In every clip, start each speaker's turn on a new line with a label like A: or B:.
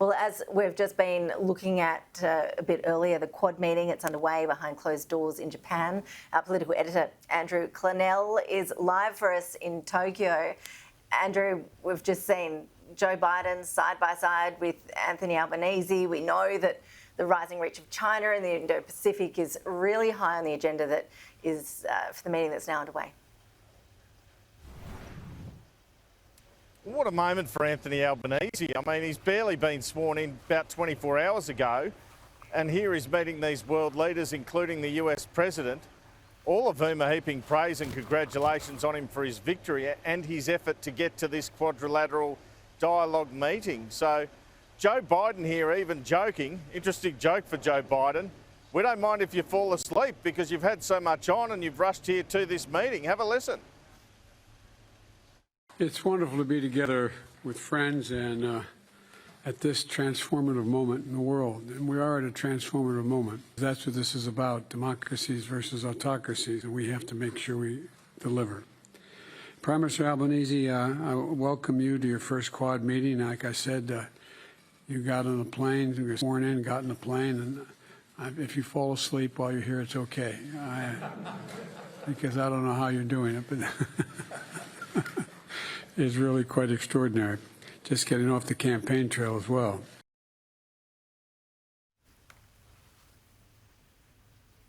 A: Well, as we've just been looking at a bit earlier, the Quad meeting, it's underway behind closed doors in Japan. Our political editor, Andrew Clennell, is live for us in Tokyo. Andrew, we've just seen Joe Biden side by side with Anthony Albanese. We know that the rising reach of China in the Indo-Pacific is really high on the agenda that is for the meeting that's now underway.
B: What a moment for Anthony Albanese. I mean, he's barely been sworn in about 24 hours ago, and here he's meeting these world leaders, including the US President, all of whom are heaping praise and congratulations on him for his victory and his effort to get to this quadrilateral dialogue meeting. So Joe Biden here even joking, interesting joke for Joe Biden, we don't mind if you fall asleep because you've had so much on and you've rushed here to this meeting. Have a listen.
C: It's wonderful to be together with friends and at this transformative moment in the world. And we are at a transformative moment. That's what this is about, democracies versus autocracies, and we have to make sure we deliver. Prime Minister Albanese, I welcome you to your first Quad meeting. Like I said, you got on a plane, you were sworn in, got in a plane, and if you fall asleep while you're here, it's okay. Because I don't know how you're doing it, but it's really quite extraordinary. Just getting off the campaign trail as well.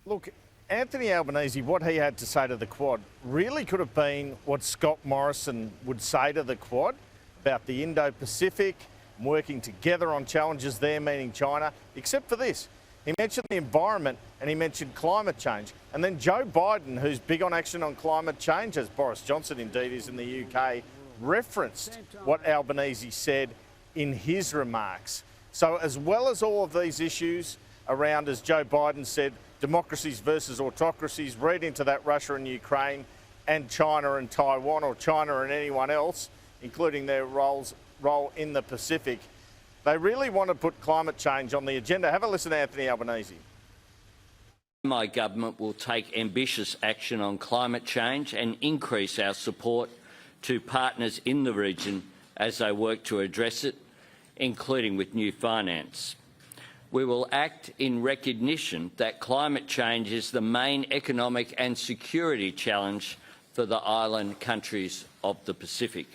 B: Look, Anthony Albanese, what he had to say to the Quad really could have been what Scott Morrison would say to the Quad about the Indo-Pacific, working together on challenges there, meaning China, except for this. He mentioned the environment and he mentioned climate change. And then Joe Biden, who's big on action on climate change, as Boris Johnson indeed is in the UK, referenced what Albanese said in his remarks. So as well as all of these issues around, as Joe Biden said, democracies versus autocracies, read into that Russia and Ukraine and China and Taiwan, or China and anyone else, including their role in the Pacific, they really want to put climate change on the agenda. Have a listen to Anthony Albanese.
D: My government will take ambitious action on climate change and increase our support to partners in the region as they work to address it, including with new finance. We will act in recognition that climate change is the main economic and security challenge for the island countries of the Pacific.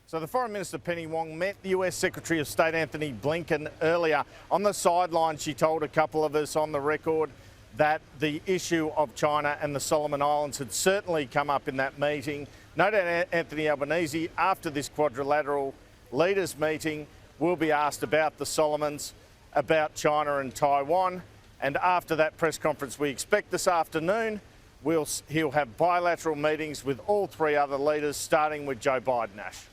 B: So the Foreign Minister Penny Wong met the US Secretary of State Anthony Blinken earlier. On the sideline, she told a couple of us on the record that the issue of China and the Solomon Islands had certainly come up in that meeting. No doubt Anthony Albanese, after this quadrilateral leaders meeting, will be asked about the Solomons, about China and Taiwan. And after that press conference we expect this afternoon, he'll have bilateral meetings with all three other leaders, starting with Joe Biden, Ash.